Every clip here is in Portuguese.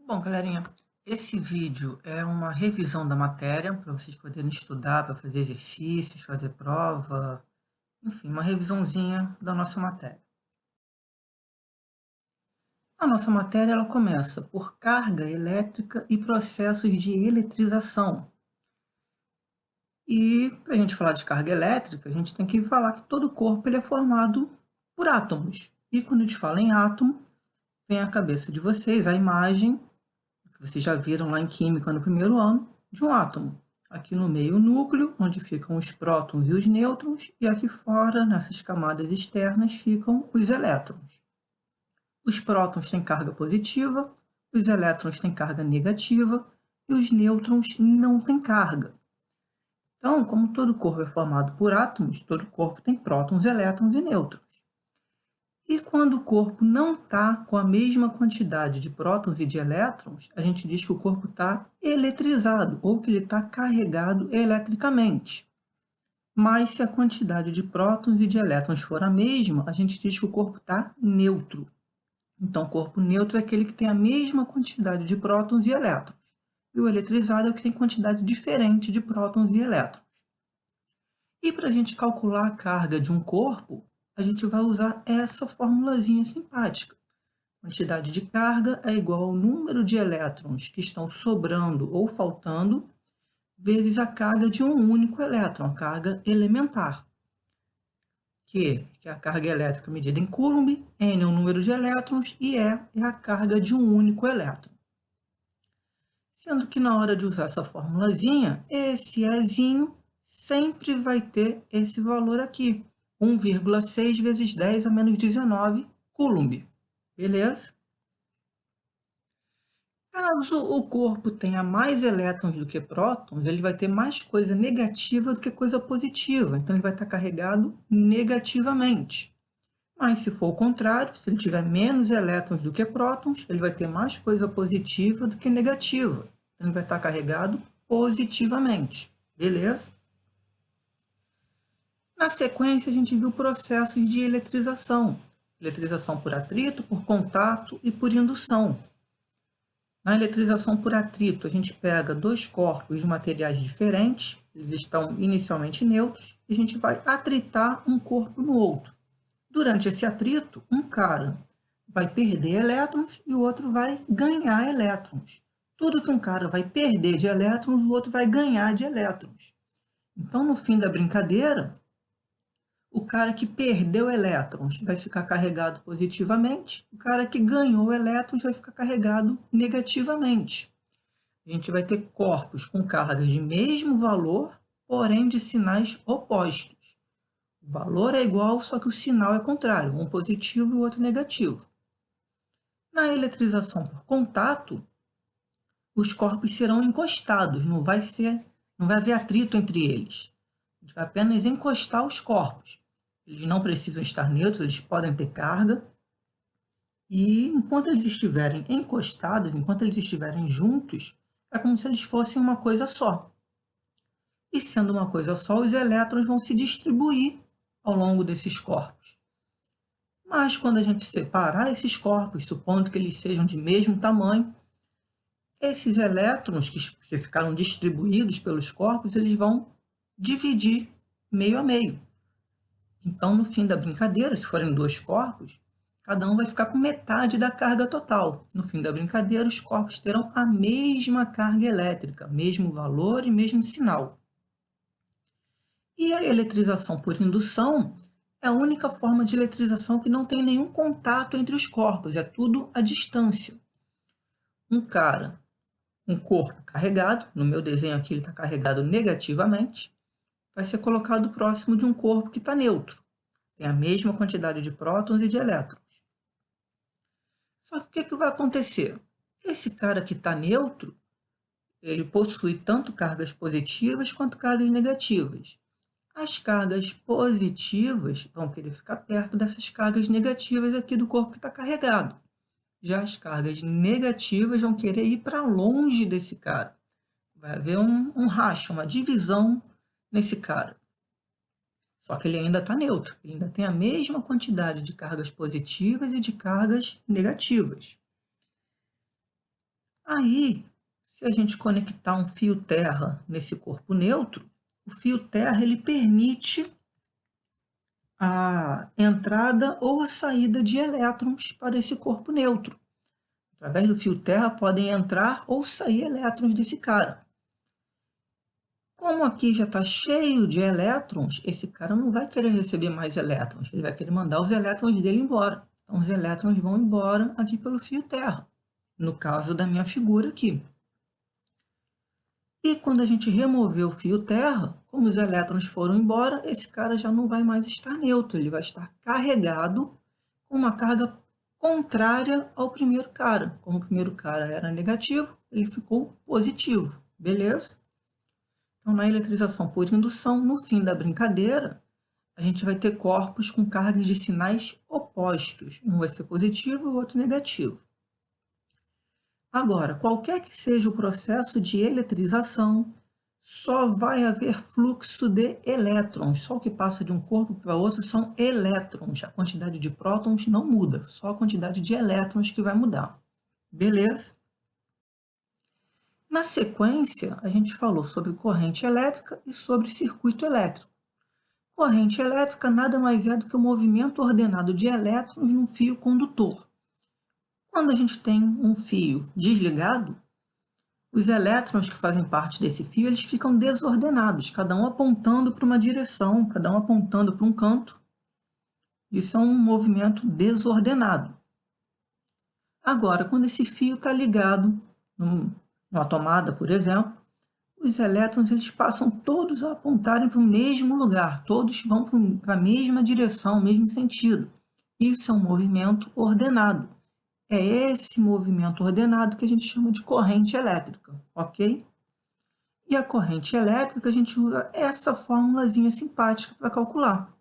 Bom, galerinha, esse vídeo é uma revisão da matéria para vocês poderem estudar, para fazer exercícios, fazer prova, enfim, uma revisãozinha da nossa matéria. A nossa matéria ela começa por carga elétrica e processos de eletrização. E para a gente falar de carga elétrica, a gente tem que falar que todo corpo ele é formado por átomos. E quando a gente fala em átomo, vem à cabeça de vocês a imagem que vocês já viram lá em Química no primeiro ano, de um átomo. Aqui no meio o núcleo, onde ficam os prótons e os nêutrons, e aqui fora, nessas camadas externas, ficam os elétrons. Os prótons têm carga positiva, os elétrons têm carga negativa, e os nêutrons não têm carga. Então, como todo corpo é formado por átomos, todo corpo tem prótons, elétrons e nêutrons. E quando o corpo não está com a mesma quantidade de prótons e de elétrons, a gente diz que o corpo está eletrizado, ou que ele está carregado eletricamente. Mas se a quantidade de prótons e de elétrons for a mesma, a gente diz que o corpo está neutro. Então, o corpo neutro é aquele que tem a mesma quantidade de prótons e elétrons. E o eletrizado é o que tem quantidade diferente de prótons e elétrons. E para a gente calcular a carga de um corpo, a gente vai usar essa formulazinha simpática. Quantidade de carga é igual ao número de elétrons que estão sobrando ou faltando, vezes a carga de um único elétron, a carga elementar, que é a carga elétrica medida em Coulomb, N é o número de elétrons e E é a carga de um único elétron. Sendo que na hora de usar essa formulazinha, esse Ezinho sempre vai ter esse valor aqui, 1,6 vezes 10 a menos 19 Coulomb. Beleza? Caso o corpo tenha mais elétrons do que prótons, ele vai ter mais coisa negativa do que coisa positiva, então ele vai estar carregado negativamente. Mas se for o contrário, se ele tiver menos elétrons do que prótons, ele vai ter mais coisa positiva do que negativa, então ele vai estar carregado positivamente, beleza? Na sequência, a gente viu processos de eletrização. Eletrização por atrito, por contato e por indução. Na eletrização por atrito, a gente pega dois corpos de materiais diferentes, eles estão inicialmente neutros, e a gente vai atritar um corpo no outro. Durante esse atrito, um cara vai perder elétrons e o outro vai ganhar elétrons. Tudo que um cara vai perder de elétrons, o outro vai ganhar de elétrons. Então, no fim da brincadeira, o cara que perdeu elétrons vai ficar carregado positivamente, o cara que ganhou elétrons vai ficar carregado negativamente. A gente vai ter corpos com cargas de mesmo valor, porém de sinais opostos. O valor é igual, só que o sinal é contrário, um positivo e o outro negativo. Na eletrização por contato, os corpos serão encostados, não vai haver atrito entre eles. A gente vai apenas encostar os corpos. Eles não precisam estar neutros, eles podem ter carga. E enquanto eles estiverem encostados, enquanto eles estiverem juntos, é como se eles fossem uma coisa só. E sendo uma coisa só, os elétrons vão se distribuir ao longo desses corpos. Mas quando a gente separar esses corpos, supondo que eles sejam de mesmo tamanho, esses elétrons que ficaram distribuídos pelos corpos, eles vão dividir meio a meio. Então, no fim da brincadeira, se forem dois corpos, cada um vai ficar com metade da carga total. No fim da brincadeira, os corpos terão a mesma carga elétrica, mesmo valor e mesmo sinal. E a eletrização por indução é a única forma de eletrização que não tem nenhum contato entre os corpos, é tudo à distância. Um corpo carregado, no meu desenho aqui ele está carregado negativamente, vai ser colocado próximo de um corpo que está neutro. Tem a mesma quantidade de prótons e de elétrons. Só que o que vai acontecer? Esse cara que está neutro, ele possui tanto cargas positivas quanto cargas negativas. As cargas positivas vão querer ficar perto dessas cargas negativas aqui do corpo que está carregado. Já as cargas negativas vão querer ir para longe desse cara. Vai haver um racha, uma divisão nesse cara. Só que ele ainda está neutro, ele ainda tem a mesma quantidade de cargas positivas e de cargas negativas. Aí, se a gente conectar um fio terra nesse corpo neutro, o fio terra ele permite a entrada ou a saída de elétrons para esse corpo neutro. Através do fio terra podem entrar ou sair elétrons desse cara. Como aqui já está cheio de elétrons, esse cara não vai querer receber mais elétrons, ele vai querer mandar os elétrons dele embora. Então, os elétrons vão embora aqui pelo fio terra, no caso da minha figura aqui. E quando a gente remover o fio terra, como os elétrons foram embora, esse cara já não vai mais estar neutro, ele vai estar carregado com uma carga contrária ao primeiro cara. Como o primeiro cara era negativo, ele ficou positivo, beleza? Então, na eletrização por indução, no fim da brincadeira, a gente vai ter corpos com cargas de sinais opostos. Um vai ser positivo e o outro negativo. Agora, qualquer que seja o processo de eletrização, só vai haver fluxo de elétrons. Só o que passa de um corpo para outro são elétrons. A quantidade de prótons não muda, só a quantidade de elétrons que vai mudar. Beleza? Na sequência, a gente falou sobre corrente elétrica e sobre circuito elétrico. Corrente elétrica nada mais é do que o movimento ordenado de elétrons num fio condutor. Quando a gente tem um fio desligado, os elétrons que fazem parte desse fio eles ficam desordenados, cada um apontando para uma direção, cada um apontando para um canto. Isso é um movimento desordenado. Agora, quando esse fio está ligado numa tomada, por exemplo, os elétrons eles passam todos a apontarem para o mesmo lugar, todos vão para a mesma direção, o mesmo sentido. Isso é um movimento ordenado. É esse movimento ordenado que a gente chama de corrente elétrica, ok? E a corrente elétrica, a gente usa essa formulazinha simpática para calcular.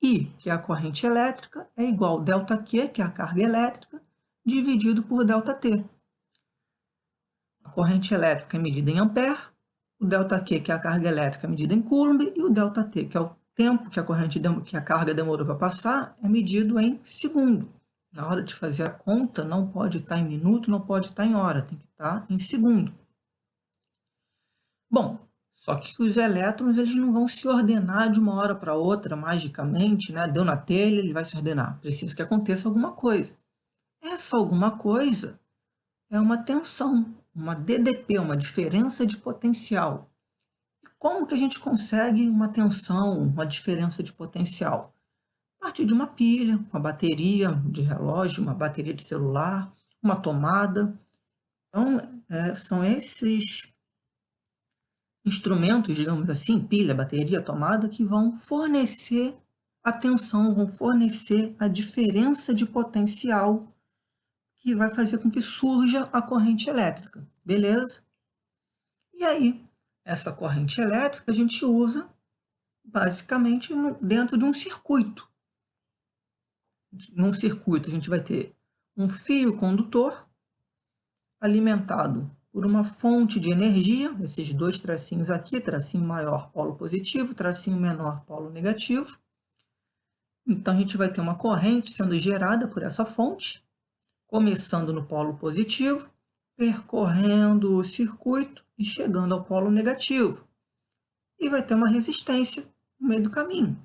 I, que é a corrente elétrica, é igual a ΔQ, que é a carga elétrica, dividido por ΔT. A corrente elétrica é medida em ampere, o ΔQ, que é a carga elétrica, é medida em coulomb, e o ΔT, que é o tempo que a carga demorou para passar, é medido em segundo. Na hora de fazer a conta, não pode estar em minuto, não pode estar em hora, tem que estar em segundo. Bom, só que os elétrons eles não vão se ordenar de uma hora para outra, magicamente, né? Deu na telha, ele vai se ordenar. Precisa que aconteça alguma coisa. Essa alguma coisa é uma tensão, uma DDP, uma diferença de potencial. E como que a gente consegue uma tensão, uma diferença de potencial? A partir de uma pilha, uma bateria de relógio, uma bateria de celular, uma tomada. Então, são esses instrumentos, digamos assim, pilha, bateria, tomada, que vão fornecer a tensão, vão fornecer a diferença de potencial que vai fazer com que surja a corrente elétrica, beleza? E aí, essa corrente elétrica a gente usa basicamente dentro de um circuito. Num circuito a gente vai ter um fio condutor alimentado por uma fonte de energia, esses dois tracinhos aqui, tracinho maior, polo positivo, tracinho menor, polo negativo. Então, a gente vai ter uma corrente sendo gerada por essa fonte, começando no polo positivo, percorrendo o circuito e chegando ao polo negativo. E vai ter uma resistência no meio do caminho.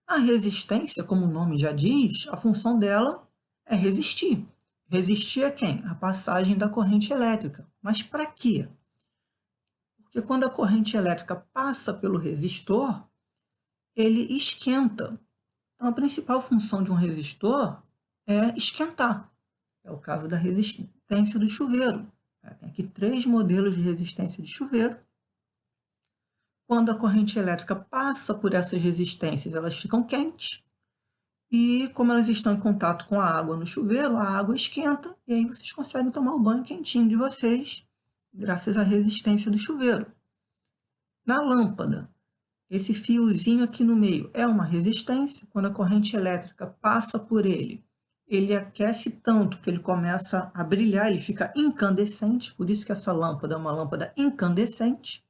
A resistência, como o nome já diz, a função dela é resistir. Resistir a quem? A passagem da corrente elétrica. Mas para quê? Porque quando a corrente elétrica passa pelo resistor, ele esquenta. Então, a principal função de um resistor é esquentar. É o caso da resistência do chuveiro. Tem aqui 3 modelos de resistência de chuveiro. Quando a corrente elétrica passa por essas resistências, elas ficam quentes. E como elas estão em contato com a água no chuveiro, a água esquenta e aí vocês conseguem tomar o banho quentinho de vocês, graças à resistência do chuveiro. Na lâmpada, esse fiozinho aqui no meio é uma resistência. Quando a corrente elétrica passa por ele, ele aquece tanto que ele começa a brilhar, ele fica incandescente, por isso que essa lâmpada é uma lâmpada incandescente.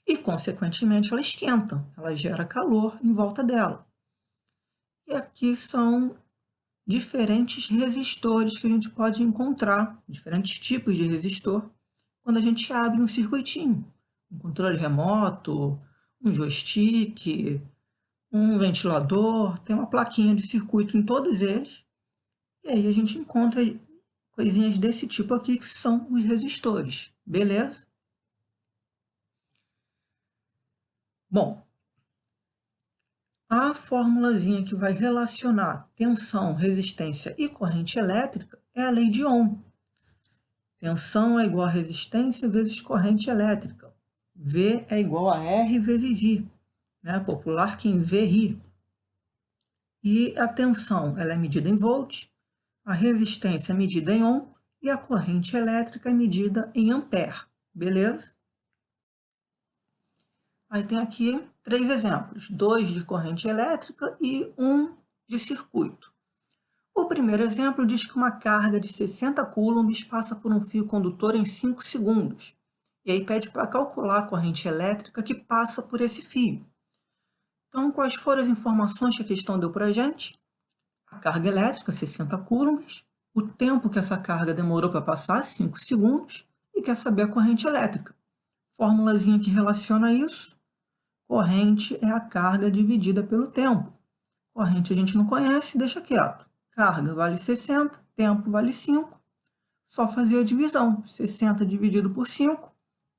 E, consequentemente, ela esquenta, ela gera calor em volta dela. E aqui são diferentes resistores que a gente pode encontrar, diferentes tipos de resistor, quando a gente abre um circuitinho. Um controle remoto, um joystick, um ventilador, tem uma plaquinha de circuito em todos eles. E aí a gente encontra coisinhas desse tipo aqui que são os resistores, beleza? Bom, a formulazinha que vai relacionar tensão, resistência e corrente elétrica é a lei de Ohm. Tensão é igual a resistência vezes corrente elétrica. V é igual a R vezes I, né? Popular quem vê ri. E a tensão ela é medida em volts, a resistência é medida em ohm e a corrente elétrica é medida em ampere, beleza? Aí tem aqui 3 exemplos, 2 de corrente elétrica e 1 de circuito. O primeiro exemplo diz que uma carga de 60 coulombs passa por um fio condutor em 5 segundos. E aí pede para calcular a corrente elétrica que passa por esse fio. Então, quais foram as informações que a questão deu para a gente? A carga elétrica, 60 coulombs, o tempo que essa carga demorou para passar, 5 segundos, e quer saber a corrente elétrica. Formulazinha que relaciona isso. Corrente é a carga dividida pelo tempo. Corrente a gente não conhece, deixa quieto. Carga vale 60, tempo vale 5. Só fazer a divisão. 60 dividido por 5,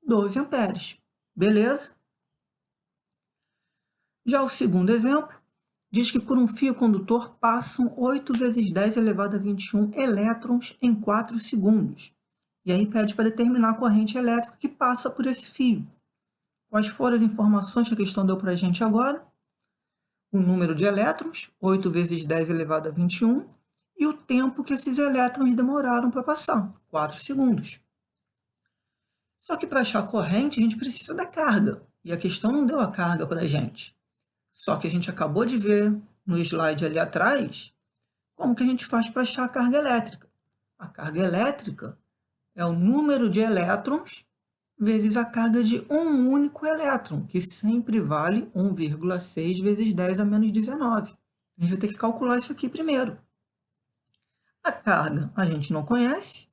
12 amperes. Beleza? Já o segundo exemplo diz que por um fio condutor passam 8 vezes 10 elevado a 21 elétrons em 4 segundos. E aí pede para determinar a corrente elétrica que passa por esse fio. Quais foram as informações que a questão deu para a gente agora? O número de elétrons, 8 vezes 10 elevado a 21, e o tempo que esses elétrons demoraram para passar, 4 segundos. Só que para achar a corrente, a gente precisa da carga, e a questão não deu a carga para a gente. Só que a gente acabou de ver no slide ali atrás como que a gente faz para achar a carga elétrica. A carga elétrica é o número de elétrons vezes a carga de um único elétron, que sempre vale 1,6 vezes 10 a menos 19. A gente vai ter que calcular isso aqui primeiro. A carga a gente não conhece,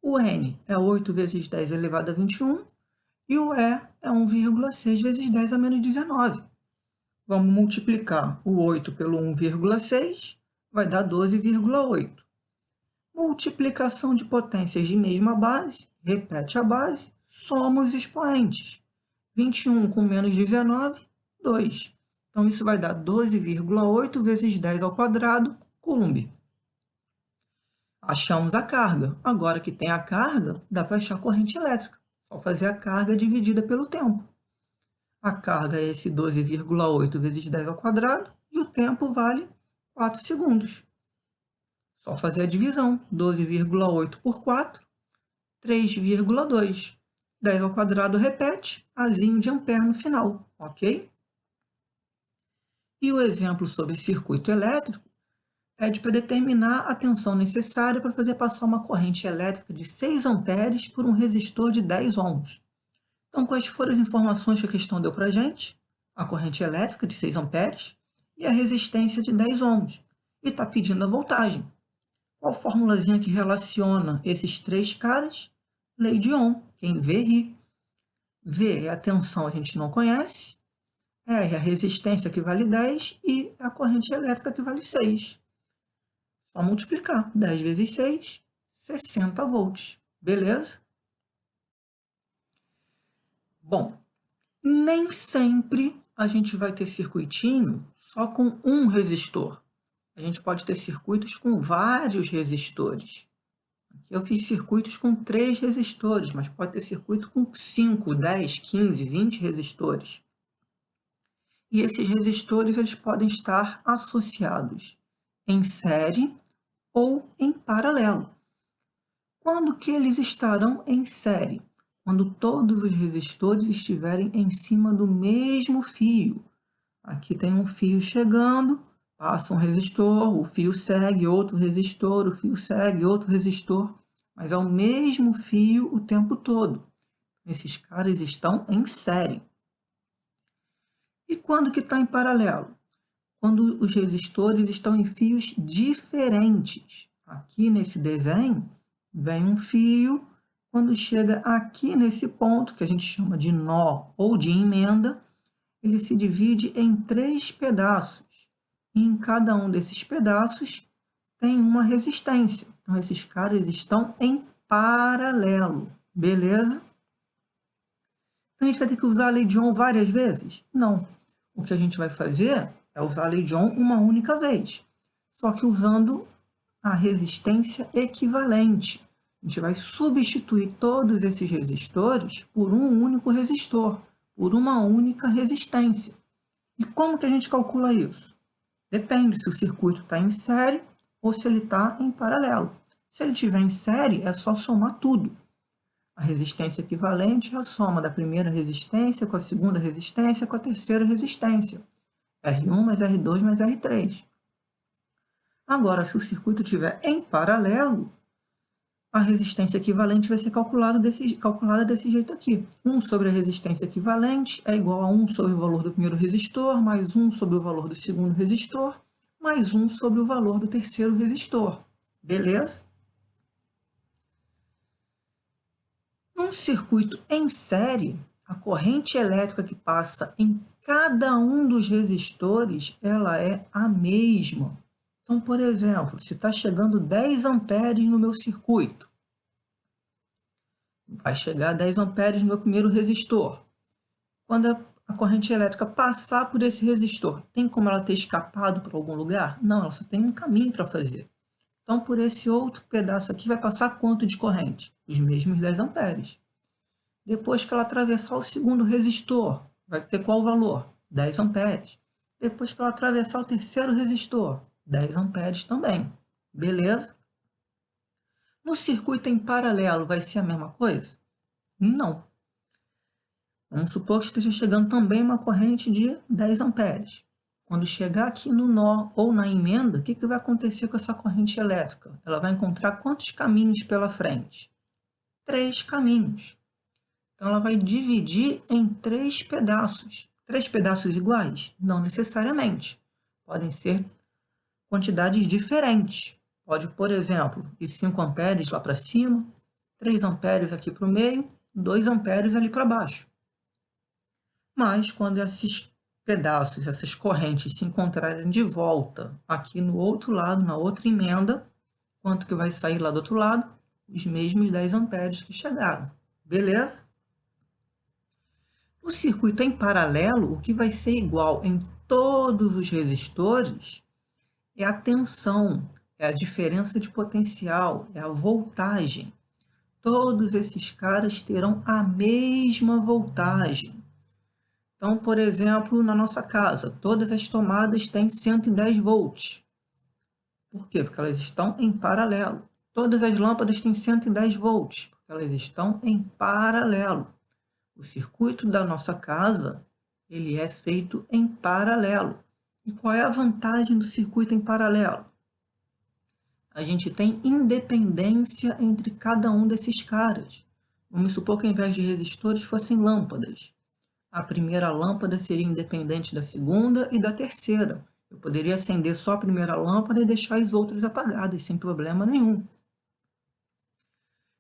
o N é 8 vezes 10 elevado a 21 e o E é 1,6 vezes 10 a menos 19. Vamos multiplicar o 8 pelo 1,6, vai dar 12,8. Multiplicação de potências de mesma base, repete a base, soma os expoentes. 21 com menos 19, 2. Então, isso vai dar 12,8 vezes 10 ao quadrado, coulomb. Achamos a carga. Agora que tem a carga, dá para achar a corrente elétrica. Só fazer a carga dividida pelo tempo. A carga é esse 12,8 vezes 10 ao quadrado e o tempo vale 4 segundos. Só fazer a divisão. 12,8 por 4, 3,2. 10 ao quadrado repete, azinho de ampere no final, ok? E o exemplo sobre circuito elétrico pede para determinar a tensão necessária para fazer passar uma corrente elétrica de 6 amperes por um resistor de 10 ohms. Então, quais foram as informações que a questão deu para a gente? A corrente elétrica de 6 amperes e a resistência de 10 ohms. E está pedindo a voltagem. Qual formulazinha que relaciona esses 3 caras? Lei de Ohm. Quem vê, ri. V é a tensão, a gente não conhece. R é a resistência, que vale 10. E a corrente elétrica, que vale 6. Só multiplicar. 10 vezes 6, 60 volts. Beleza? Bom, nem sempre a gente vai ter circuitinho só com um resistor. A gente pode ter circuitos com vários resistores. Aqui eu fiz circuitos com 3 resistores, mas pode ter circuito com 5, 10, 15, 20 resistores. E esses resistores eles podem estar associados em série ou em paralelo. Quando que eles estarão em série? Quando todos os resistores estiverem em cima do mesmo fio. Aqui tem um fio chegando, passa um resistor, o fio segue, outro resistor, o fio segue, outro resistor, mas é o mesmo fio o tempo todo. Esses caras estão em série. E quando que está em paralelo? quando os resistores estão em fios diferentes. Aqui nesse desenho, vem um fio, quando chega aqui nesse ponto, que a gente chama de nó ou de emenda, ele se divide em 3 pedaços. E em cada um desses pedaços tem uma resistência. Então, esses caras estão em paralelo, beleza? Então, a gente vai ter que usar a lei de Ohm várias vezes? Não. O que a gente vai fazer é usar a lei de Ohm uma única vez, só que usando a resistência equivalente. A gente vai substituir todos esses resistores por um único resistor, por uma única resistência. E como que a gente calcula isso? Depende se o circuito está em série ou se ele está em paralelo. Se ele estiver em série, é só somar tudo. A resistência equivalente é a soma da primeira resistência com a segunda resistência com a terceira resistência. R1 mais R2 mais R3. Agora, se o circuito estiver em paralelo, a resistência equivalente vai ser calculada desse jeito aqui. 1 sobre a resistência equivalente é igual a 1 sobre o valor do primeiro resistor, mais 1 sobre o valor do segundo resistor, mais 1 sobre o valor do terceiro resistor. Beleza? Num circuito em série, a corrente elétrica que passa em cada um dos resistores, ela é a mesma. Então, por exemplo, se está chegando 10 amperes no meu circuito, vai chegar a 10 amperes no meu primeiro resistor. Quando a corrente elétrica passar por esse resistor, tem como ela ter escapado para algum lugar? Não, ela só tem um caminho para fazer. Então, por esse outro pedaço aqui, vai passar quanto de corrente? Os mesmos 10 amperes. Depois que ela atravessar o segundo resistor, vai ter qual valor? 10 amperes. Depois que ela atravessar o terceiro resistor, 10 amperes também. Beleza? No circuito em paralelo, vai ser a mesma coisa? Não. Vamos supor que esteja chegando também uma corrente de 10 amperes. Quando chegar aqui no nó ou na emenda, o que vai acontecer com essa corrente elétrica? Ela vai encontrar quantos caminhos pela frente? 3 caminhos. Então, ela vai dividir em 3 pedaços. 3 pedaços iguais? Não necessariamente. Podem ser quantidades diferentes. Pode, por exemplo, ir 5 amperes lá para cima, 3 amperes aqui para o meio, 2 amperes ali para baixo. Mas, quando esses pedaços, essas correntes se encontrarem de volta aqui no outro lado, na outra emenda, quanto que vai sair lá do outro lado? Os mesmos 10 amperes que chegaram. Beleza? No circuito em paralelo, o que vai ser igual em todos os resistores é a tensão, é a diferença de potencial, é a voltagem. Todos esses caras terão a mesma voltagem. Então, por exemplo, na nossa casa, todas as tomadas têm 110 volts. Por quê? Porque elas estão em paralelo. Todas as lâmpadas têm 110 volts, porque elas estão em paralelo. O circuito da nossa casa, ele é feito em paralelo. E qual é a vantagem do circuito em paralelo? A gente tem independência entre cada um desses caras. Vamos supor que ao invés de resistores fossem lâmpadas. A primeira lâmpada seria independente da segunda e da terceira. Eu poderia acender só a primeira lâmpada e deixar as outras apagadas, sem problema nenhum.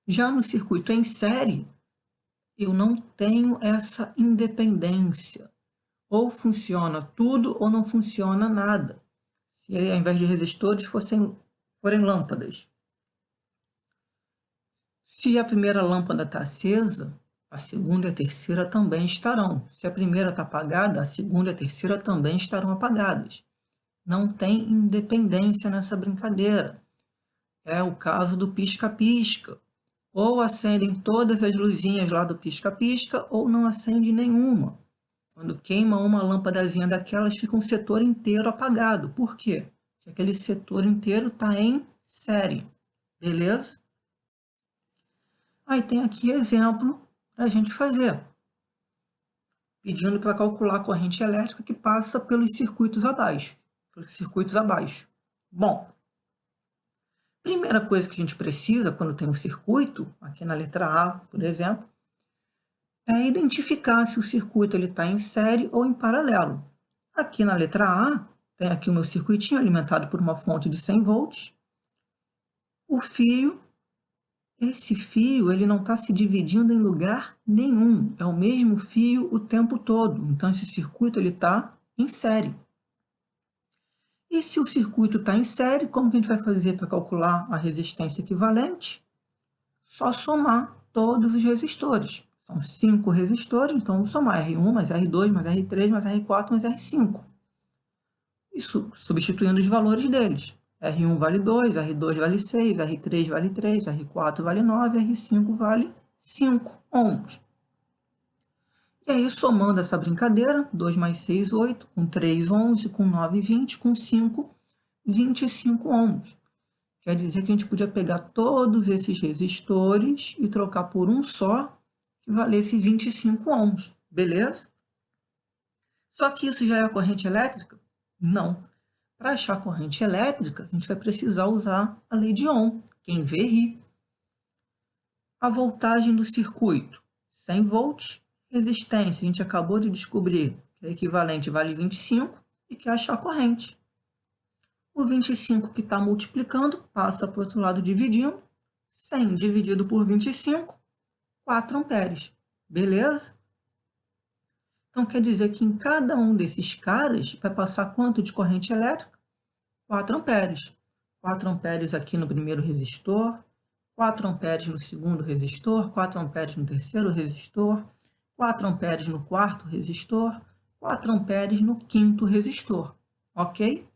Já no circuito em série, eu não tenho essa independência. Ou funciona tudo ou não funciona nada. Se ao invés de resistores forem lâmpadas. Se a primeira lâmpada está acesa, a segunda e a terceira também estarão. Se a primeira está apagada, a segunda e a terceira também estarão apagadas. Não tem independência nessa brincadeira. É o caso do pisca-pisca. Ou acendem todas as luzinhas lá do pisca-pisca, ou não acende nenhuma. Quando queima uma lâmpadazinha daquelas, fica um setor inteiro apagado. Por quê? Porque aquele setor inteiro está em série. Beleza? Aí tem aqui exemplo para a gente fazer. Pedindo para calcular a corrente elétrica que passa pelos circuitos abaixo. Bom, primeira coisa que a gente precisa quando tem um circuito, aqui na letra A, por exemplo, é identificar se o circuito está em série ou em paralelo. Aqui na letra A, Tem aqui o meu circuitinho alimentado por uma fonte de 100 volts. O fio, esse fio, ele não está se dividindo em lugar nenhum. É o mesmo fio o tempo todo. Então, esse circuito está em série. E se o circuito está em série, como que a gente vai fazer para calcular a resistência equivalente? Só somar todos os resistores. São 5 resistores, então vamos somar R1 mais R2 mais R3 mais R4 mais R5. Isso substituindo os valores deles. R1 vale 2, R2 vale 6, R3 vale 3, R4 vale 9, R5 vale 5 ohms. E aí, somando essa brincadeira, 2 mais 6, 8, com 3, 11, com 9, 20, com 5, 25 ohms. Quer dizer que a gente podia pegar todos esses resistores e trocar por um só, que valesse 25 ohms, beleza? Só que isso já é a corrente elétrica? Não. Para achar a corrente elétrica, a gente vai precisar usar a lei de Ohm. Quem vê, ri. A voltagem do circuito, 100 volts. Resistência, a gente acabou de descobrir que a equivalente vale 25 e quer achar a corrente. O 25 que está multiplicando passa para o outro lado dividindo. 100 dividido por 25, 4 amperes. Beleza? Então, quer dizer que em cada um desses caras vai passar quanto de corrente elétrica? 4 amperes. 4 amperes aqui no primeiro resistor, 4 amperes no segundo resistor, 4 amperes no terceiro resistor, 4 amperes no quarto resistor, 4 amperes no quinto resistor. Ok?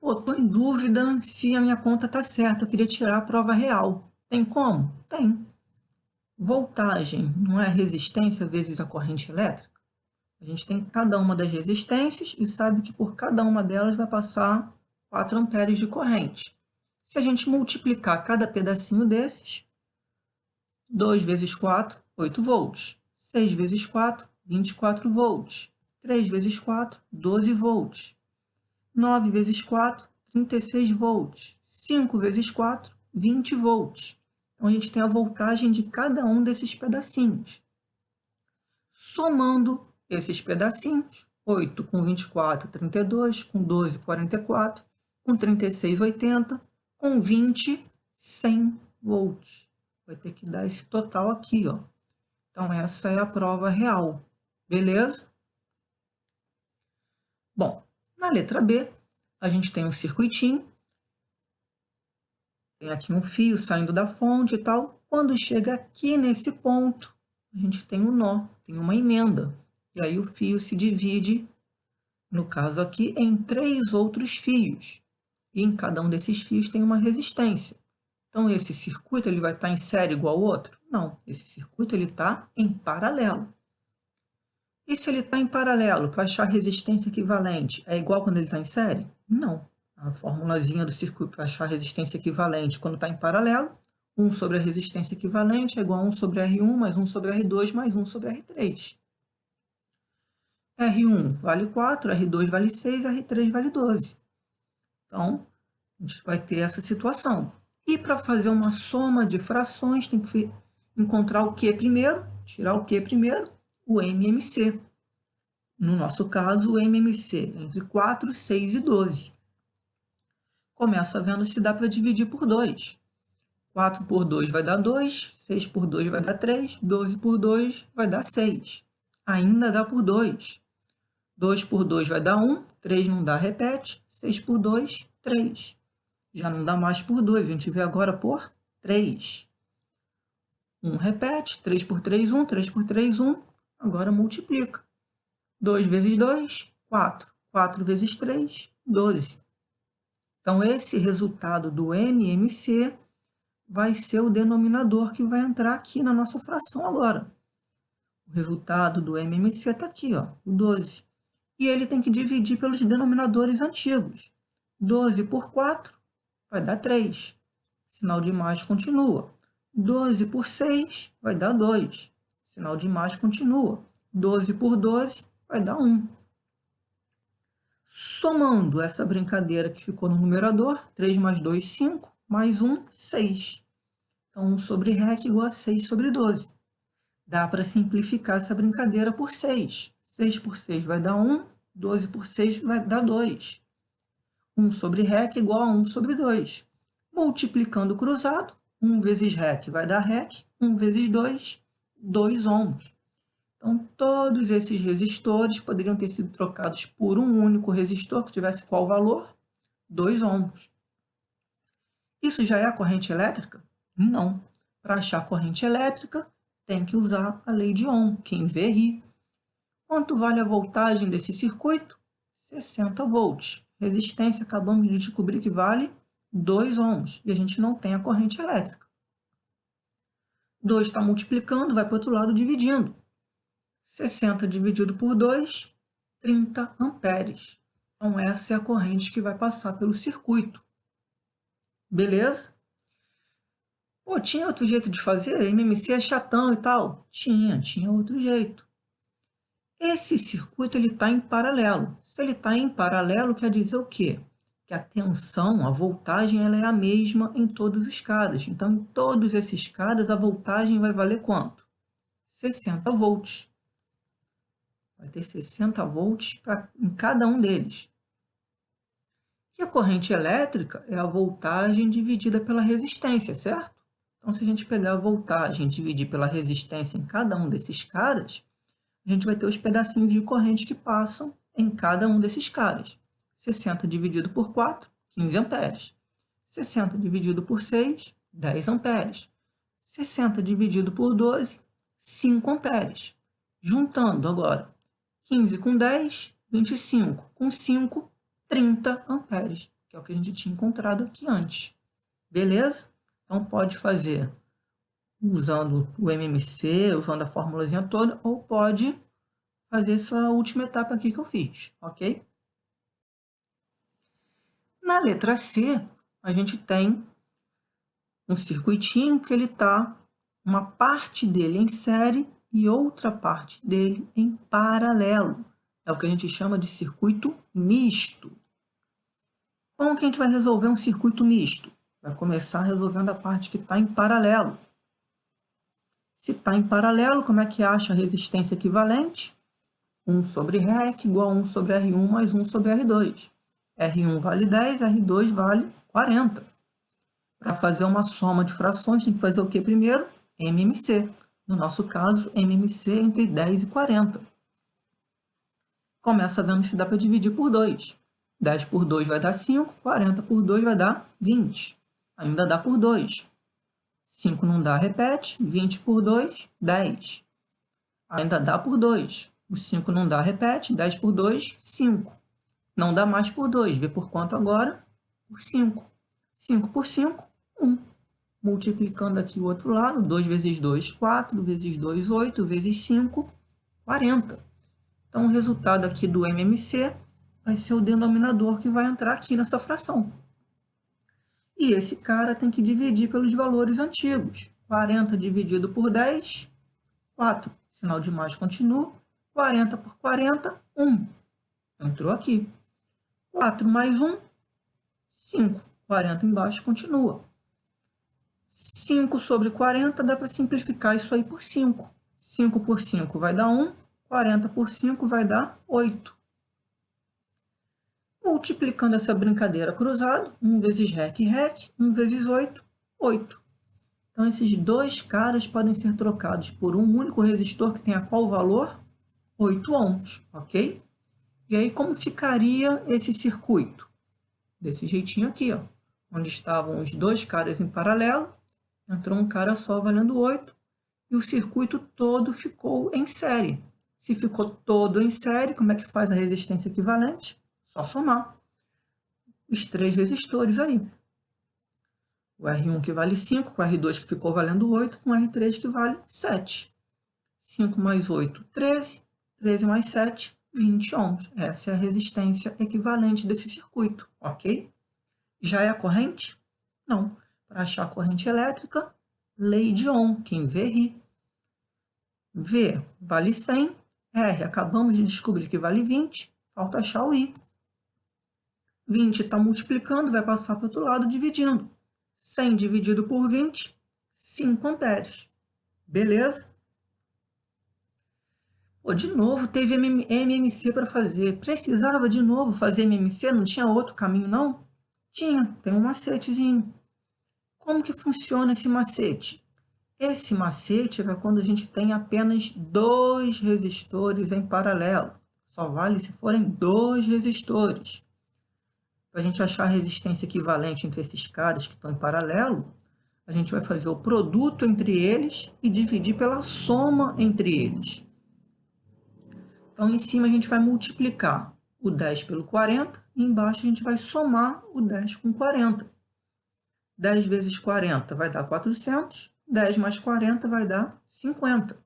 Pô, estou em dúvida se a minha conta está certa. Eu queria tirar a prova real. Tem como? Tem. Voltagem não é resistência vezes a corrente elétrica? A gente tem cada uma das resistências e sabe que por cada uma delas vai passar 4 amperes de corrente. Se a gente multiplicar cada pedacinho desses, 2 vezes 4, 8 volts. 6 vezes 4, 24 volts. 3 vezes 4, 12 volts. 9 vezes 4, 36 volts. 5 vezes 4, 20 volts. Então, a gente tem a voltagem de cada um desses pedacinhos. Somando esses pedacinhos, 8 com 24, 32, com 12, 44, com 36, 80, com 20, 100 volts. Vai ter que dar esse total aqui, ó. Então, essa é a prova real. Beleza? Bom, na letra B, a gente tem um circuitinho. Tem aqui um fio saindo da fonte e tal. Quando chega aqui nesse ponto, a gente tem um nó, tem uma emenda. E aí o fio se divide, no caso aqui, em 3 outros fios. E em cada um desses fios tem uma resistência. Então, esse circuito ele vai estar em série igual ao outro? Não, esse circuito está em paralelo. E se ele está em paralelo, para achar a resistência equivalente, é igual quando ele está em série? Não. A formulazinha do circuito para achar a resistência equivalente quando está em paralelo, 1 sobre a resistência equivalente é igual a 1 sobre R1 mais 1 sobre R2 mais 1 sobre R3. R1 vale 4, R2 vale 6, R3 vale 12. Então, a gente vai ter essa situação. E para fazer uma soma de frações, tem que encontrar o Q primeiro, tirar o Q primeiro, o MMC. No nosso caso, o MMC entre 4, 6 e 12. Começa vendo se dá para dividir por 2. 4 por 2 vai dar 2, 6 por 2 vai dar 3, 12 por 2 vai dar 6. Ainda dá por 2. 2 por 2 vai dar 1, 3 não dá, repete. 6 por 2, 3. Já não dá mais por 2, a gente vê agora por 3. 1 repete, 3 por 3, 1, 3 por 3, 1. Agora multiplica. 2 vezes 2, 4. 4 vezes 3, 12. Então, esse resultado do MMC vai ser o denominador que vai entrar aqui na nossa fração agora. O resultado do MMC está aqui, ó, o 12. E ele tem que dividir pelos denominadores antigos. 12 por 4 vai dar 3. Sinal de mais continua. 12 por 6 vai dar 2. Sinal de mais continua. 12 por 12 vai dar 1. Somando essa brincadeira que ficou no numerador, 3 mais 2, 5, mais 1, 6. Então, 1 sobre REC igual a 6 sobre 12. Dá para simplificar essa brincadeira por 6. 6 por 6 vai dar 1, 12 por 6 vai dar 2. 1 sobre REC igual a 1 sobre 2. Multiplicando o cruzado, 1 vezes REC vai dar REC, 1 vezes 2, 2 ohms. Então, todos esses resistores poderiam ter sido trocados por um único resistor que tivesse qual valor? 2 ohms. Isso já é a corrente elétrica? Não. Para achar a corrente elétrica, tem que usar a lei de Ohm, quem vê ri. Quanto vale a voltagem desse circuito? 60 volts. Resistência, acabamos de descobrir que vale 2 ohms, e a gente não tem a corrente elétrica. 2 está multiplicando, vai para o outro lado dividindo. 60 dividido por 2, 30 amperes. Então, essa é a corrente que vai passar pelo circuito. Beleza? Pô, tinha outro jeito de fazer? MMC é chatão e tal? Tinha outro jeito. Esse circuito está em paralelo. Se ele está em paralelo, quer dizer o quê? Que a tensão, a voltagem, ela é a mesma em todos os caras. Então, em todos esses caras, a voltagem vai valer quanto? 60 volts. Vai ter 60 volts em cada um deles. E a corrente elétrica é a voltagem dividida pela resistência, certo? Então, se a gente pegar a voltagem e dividir pela resistência em cada um desses caras, a gente vai ter os pedacinhos de corrente que passam em cada um desses caras. 60 dividido por 4, 15 amperes. 60 dividido por 6, 10 amperes. 60 dividido por 12, 5 amperes. Juntando agora, 15 com 10, 25. Com 5, 30 amperes, que é o que a gente tinha encontrado aqui antes. Beleza? Então, pode fazer usando o MMC, usando a formulazinha toda, ou pode fazer essa última etapa aqui que eu fiz, ok? Na letra C, a gente tem um circuitinho que ele está, uma parte dele em série e outra parte dele em paralelo. É o que a gente chama de circuito misto. Como que a gente vai resolver um circuito misto? Vai começar resolvendo a parte que está em paralelo. Se está em paralelo, como é que acha a resistência equivalente? 1 sobre REC igual a 1 sobre R1 mais 1 sobre R2. R1 vale 10, R2 vale 40. Para fazer uma soma de frações, tem que fazer o que primeiro? MMC. No nosso caso, MMC entre 10 e 40. Começa vendo se dá para dividir por 2. 10 por 2 vai dar 5, 40 por 2 vai dar 20. Ainda dá por 2. 5 não dá, repete. 20 por 2, 10. Ainda dá por 2. O 5 não dá, repete. 10 por 2, 5. Não dá mais por 2. Vê por quanto agora? Por 5. 5 por 5, 1. Multiplicando aqui o outro lado. 2 vezes 2, 4. Vezes 2, 8. Vezes 5, 40. Então, o resultado aqui do MMC vai ser o denominador que vai entrar aqui nessa fração. E esse cara tem que dividir pelos valores antigos. 40 dividido por 10, 4. Sinal de mais continua. 40 por 40, 1. Entrou aqui. 4 mais 1, 5. 40 embaixo continua. 5 sobre 40 dá para simplificar isso aí por 5. 5 por 5 vai dar 1. 40 por 5 vai dar 8. Multiplicando essa brincadeira cruzada, 1 vezes REC, 1 vezes 8, 8. Então, esses dois caras podem ser trocados por um único resistor que tenha qual valor? 8 ohms, ok? E aí, como ficaria esse circuito? Desse jeitinho aqui, ó, onde estavam os dois caras em paralelo, entrou um cara só valendo 8, e o circuito todo ficou em série. Se ficou todo em série, como é que faz a resistência equivalente? Só somar os 3 resistores aí. O R1 que vale 5, com o R2 que ficou valendo 8, com o R3 que vale 7. 5 mais 8, 13. 13 mais 7, 20 ohms. Essa é a resistência equivalente desse circuito, ok? Já é a corrente? Não. Para achar a corrente elétrica, lei de Ohm, quem vê ri. V vale 100, R acabamos de descobrir que vale 20, falta achar o I. 20 está multiplicando, vai passar para o outro lado dividindo. 100 dividido por 20, 5 amperes. Beleza? Pô, de novo teve MMC para fazer. Precisava de novo fazer MMC? Não tinha outro caminho, não? Tinha, tem um macetezinho. Como que funciona esse macete? Esse macete é quando a gente tem apenas dois resistores em paralelo. Só vale se forem dois resistores. Para a gente achar a resistência equivalente entre esses caras que estão em paralelo, a gente vai fazer o produto entre eles e dividir pela soma entre eles. Então, em cima a gente vai multiplicar o 10 pelo 40 e embaixo a gente vai somar o 10 com 40. 10 vezes 40 vai dar 400, 10 mais 40 vai dar 50.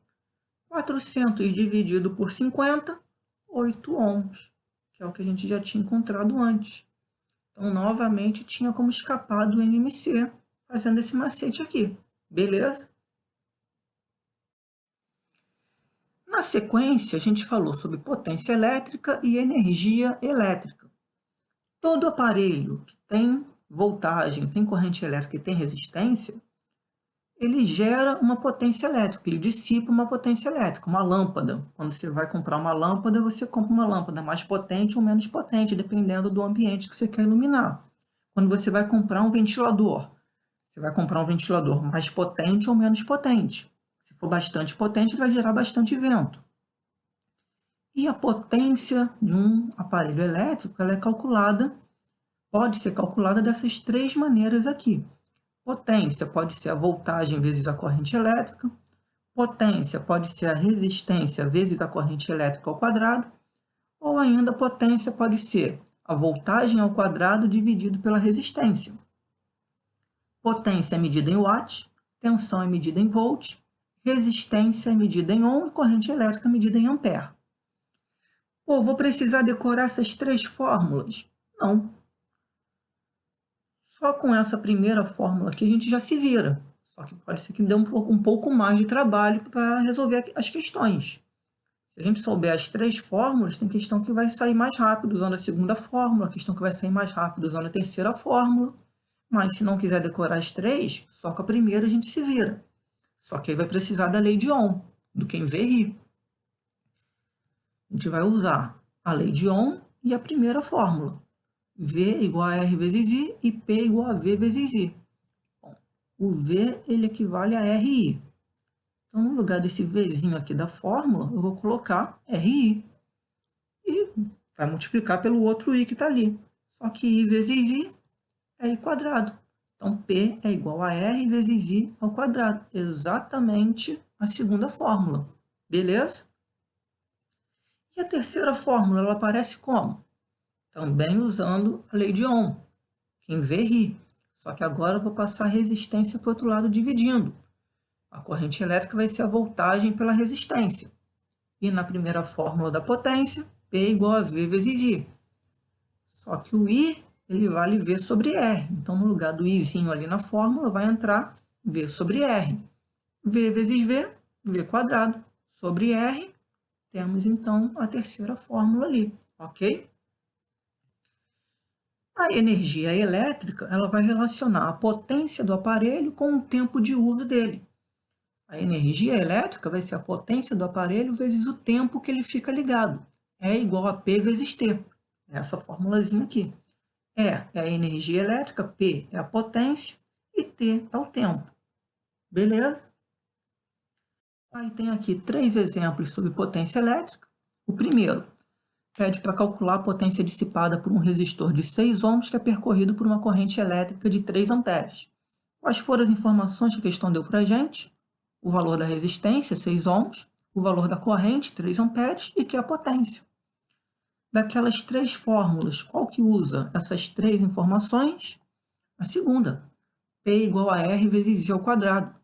400 dividido por 50, 8 ohms, que é o que a gente já tinha encontrado antes. Então, novamente, tinha como escapar do MMC fazendo esse macete aqui. Beleza? Na sequência, a gente falou sobre potência elétrica e energia elétrica. Todo aparelho que tem voltagem, tem corrente elétrica e tem resistência, ele gera uma potência elétrica, ele dissipa uma potência elétrica, uma lâmpada. Quando você vai comprar uma lâmpada, você compra uma lâmpada mais potente ou menos potente, dependendo do ambiente que você quer iluminar. Quando você vai comprar um ventilador, você vai comprar um ventilador mais potente ou menos potente. Se for bastante potente, ele vai gerar bastante vento. E a potência de um aparelho elétrico, ela é calculada, pode ser calculada dessas três maneiras aqui. Potência pode ser a voltagem vezes a corrente elétrica. Potência pode ser a resistência vezes a corrente elétrica ao quadrado. Ou ainda, potência pode ser a voltagem ao quadrado dividido pela resistência. Potência é medida em watts, tensão é medida em volts, resistência é medida em ohm e corrente elétrica é medida em ampere. Pô, vou precisar decorar essas três fórmulas? Não. Só com essa primeira fórmula aqui a gente já se vira. Só que pode ser que dê um pouco mais de trabalho para resolver as questões. Se a gente souber as três fórmulas, tem questão que vai sair mais rápido usando a segunda fórmula, questão que vai sair mais rápido usando a terceira fórmula. Mas se não quiser decorar as três, só com a primeira a gente se vira. Só que aí vai precisar da lei de Ohm, do quem vê ri. A gente vai usar a lei de Ohm e a primeira fórmula. V igual a R vezes I e P igual a V vezes I. Bom, o V ele equivale a RI. Então, no lugar desse Vzinho aqui da fórmula, eu vou colocar RI. E vai multiplicar pelo outro I que está ali. Só que I vezes I é I quadrado. Então, P é igual a R vezes I ao quadrado. Exatamente a segunda fórmula. Beleza? E a terceira fórmula, ela aparece como? Também usando a lei de Ohm. Quem vê, ri. Só que agora eu vou passar a resistência para o outro lado dividindo. A corrente elétrica vai ser a voltagem pela resistência. E na primeira fórmula da potência, P igual a V vezes I. Só que o I, ele vale V sobre R. Então, no lugar do Izinho ali na fórmula, vai entrar V sobre R. V vezes V, V quadrado. Sobre R, temos, então, a terceira fórmula ali. Ok? A energia elétrica, ela vai relacionar a potência do aparelho com o tempo de uso dele. A energia elétrica vai ser a potência do aparelho vezes o tempo que ele fica ligado. É igual a P vezes T. Essa formulazinha aqui. É a energia elétrica, P é a potência e T é o tempo. Beleza? Aí tem aqui três exemplos sobre potência elétrica. O primeiro pede para calcular a potência dissipada por um resistor de 6 ohms que é percorrido por uma corrente elétrica de 3 amperes. Quais foram as informações que a questão deu para a gente? O valor da resistência, 6 ohms, o valor da corrente, 3 amperes, e que é a potência. Daquelas três fórmulas, qual que usa essas três informações? A segunda, P igual a R vezes I ao quadrado.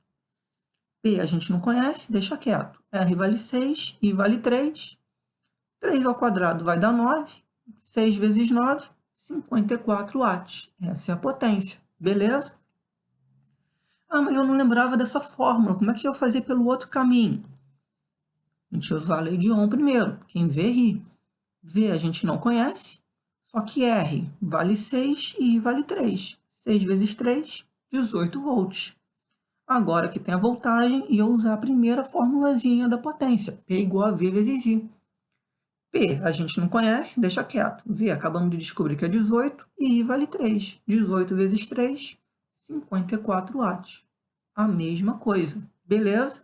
P a gente não conhece, deixa quieto. R vale 6, I vale 3. 3 ao quadrado vai dar 9. 6 vezes 9, 54 watts. Essa é a potência. Beleza? Ah, mas eu não lembrava dessa fórmula. Como é que eu ia fazer pelo outro caminho? A gente usa a lei de Ohm primeiro. Quem vê, ri. V a gente não conhece. Só que R vale 6 e I vale 3. 6 vezes 3, 18 volts. Agora que tem a voltagem, ia usar a primeira formulazinha da potência, P igual a V vezes I. P a gente não conhece, deixa quieto. V acabamos de descobrir que é 18 e I vale 3. 18 vezes 3, 54 watts. A mesma coisa, beleza?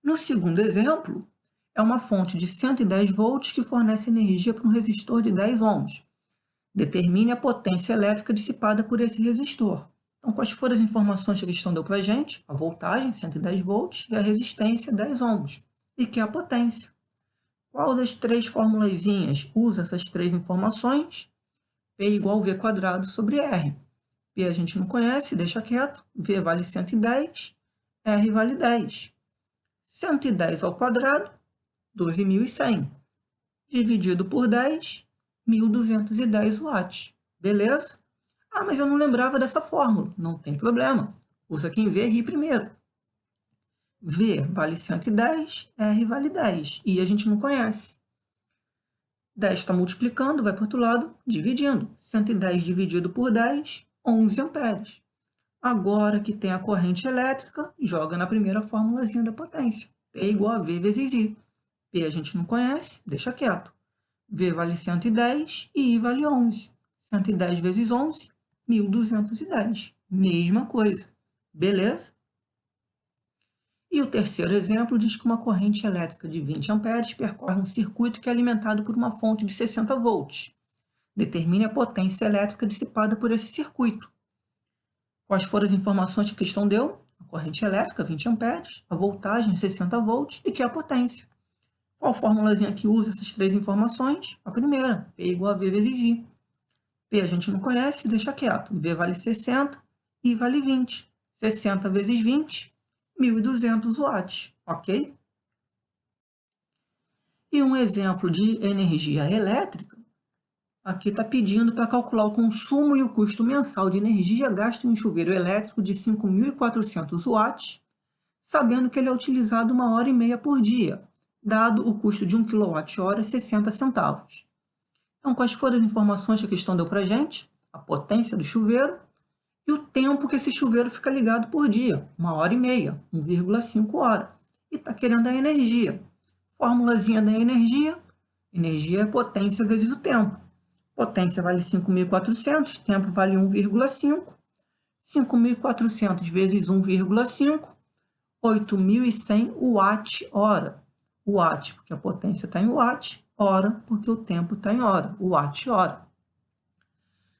No segundo exemplo, é uma fonte de 110 volts que fornece energia para um resistor de 10 ohms. Determine a potência elétrica dissipada por esse resistor. Então, quais foram as informações que a questão deu para a gente? A voltagem, 110 volts, e a resistência, 10 ohms. E que é a potência. Qual das três formulazinhas usa essas três informações? P igual V quadrado sobre R. P a gente não conhece, deixa quieto. V vale 110, R vale 10. 110 ao quadrado, 12.100. Dividido por 10, 1.210 watts. Beleza? Ah, mas eu não lembrava dessa fórmula. Não tem problema. Usa quem vê ri primeiro. V vale 110, R vale 10. E a gente não conhece. 10 está multiplicando, vai para o outro lado, dividindo. 110 dividido por 10, 11 amperes. Agora que tem a corrente elétrica, joga na primeira formulazinha da potência. P igual a V vezes I. P a gente não conhece, deixa quieto. V vale 110 e I vale 11. 110 vezes 11, 1.210. Mesma coisa. Beleza? E o terceiro exemplo diz que uma corrente elétrica de 20 amperes percorre um circuito que é alimentado por uma fonte de 60 volts. Determine a potência elétrica dissipada por esse circuito. Quais foram as informações que a questão deu? A corrente elétrica, 20 amperes, a voltagem, 60 volts, e que é a potência. Qual formulazinha que usa essas três informações? A primeira, P igual a V vezes I. P a gente não conhece, deixa quieto. V vale 60, I vale 20. 60 vezes 20, 1.200 watts, ok? E um exemplo de energia elétrica, aqui está pedindo para calcular o consumo e o custo mensal de energia gasto em um chuveiro elétrico de 5.400 watts, sabendo que ele é utilizado 1h30 por dia, dado o custo de 1 kWh 60 centavos. Então, quais foram as informações que a questão deu para a gente? A potência do chuveiro e o tempo que esse chuveiro fica ligado por dia, 1h30, 1,5 hora. E está querendo a energia. Formulazinha da energia, energia é potência vezes o tempo. Potência vale 5.400, tempo vale 1,5. 5.400 vezes 1,5, 8.100 watt-hora. Watt, porque a potência está em watt, hora, porque o tempo está em hora, watt-hora.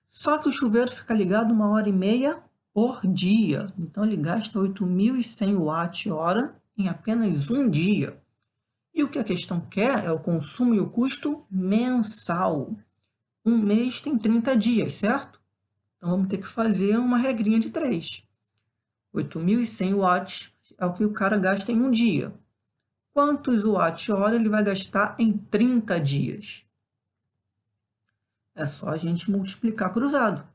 Só que o chuveiro fica ligado 1h30 por dia. Então, ele gasta 8.100 watt-hora em apenas um dia. E o que a questão quer é o consumo e o custo mensal. Um mês tem 30 dias, certo? Então, vamos ter que fazer uma regrinha de 3. 8.100 watts é o que o cara gasta em um dia. Quantos watt-hora ele vai gastar em 30 dias? É só a gente multiplicar cruzado.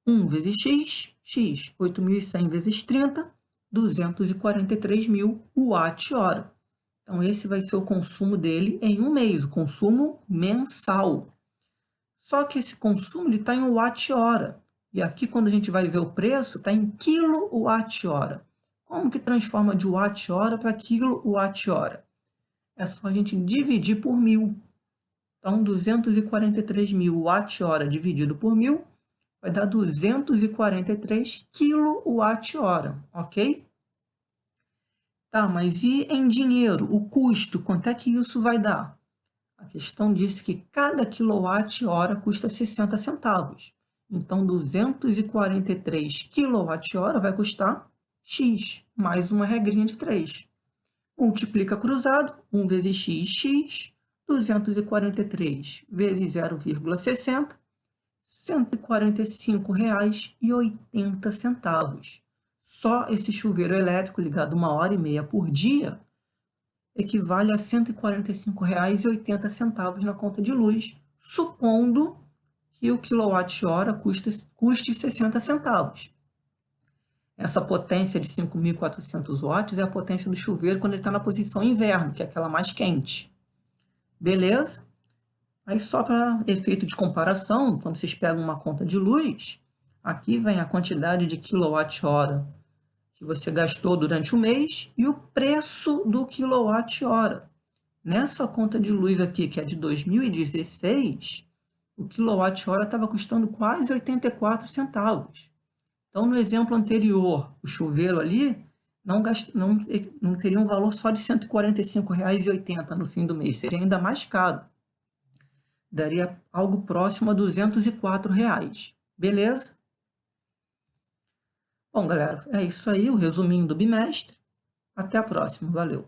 1 vezes x, x. 8.100 vezes 30, 243.000 watt-hora. Então, esse vai ser o consumo dele em um mês, o consumo mensal. Só que esse consumo está em watt-hora. E aqui, quando a gente vai ver o preço, está em quilowatt-hora. Como que transforma de watt-hora para quilowatt-hora? É só a gente dividir por 1.000. Então, 243.000 watt-hora dividido por 1.000 vai dar 243 kWh, ok? Tá, mas e em dinheiro, o custo, quanto é que isso vai dar? A questão disse que cada quilowatt-hora custa 60 centavos. Então, 243 kWh vai custar x, mais uma regrinha de 3. Multiplica cruzado, 1 vezes x, x, 243 vezes 0,60, R$ 145,80. Só esse chuveiro elétrico ligado 1h30 por dia equivale a R$ 145,80 na conta de luz, supondo que o quilowatt-hora custe 60 centavos. Essa potência de 5.400 watts é a potência do chuveiro quando ele está na posição inverno, que é aquela mais quente. Beleza? Aí, só para efeito de comparação, quando vocês pegam uma conta de luz, aqui vem a quantidade de quilowatt-hora que você gastou durante o mês e o preço do quilowatt-hora. Nessa conta de luz aqui, que é de 2016, o quilowatt-hora estava custando quase 84 centavos. Então, no exemplo anterior, o chuveiro ali não teria um valor só de R$ 145,80 no fim do mês, seria ainda mais caro. Daria algo próximo a R$ 204. Beleza? Bom, galera, é isso aí, o resuminho do bimestre. Até a próxima, valeu!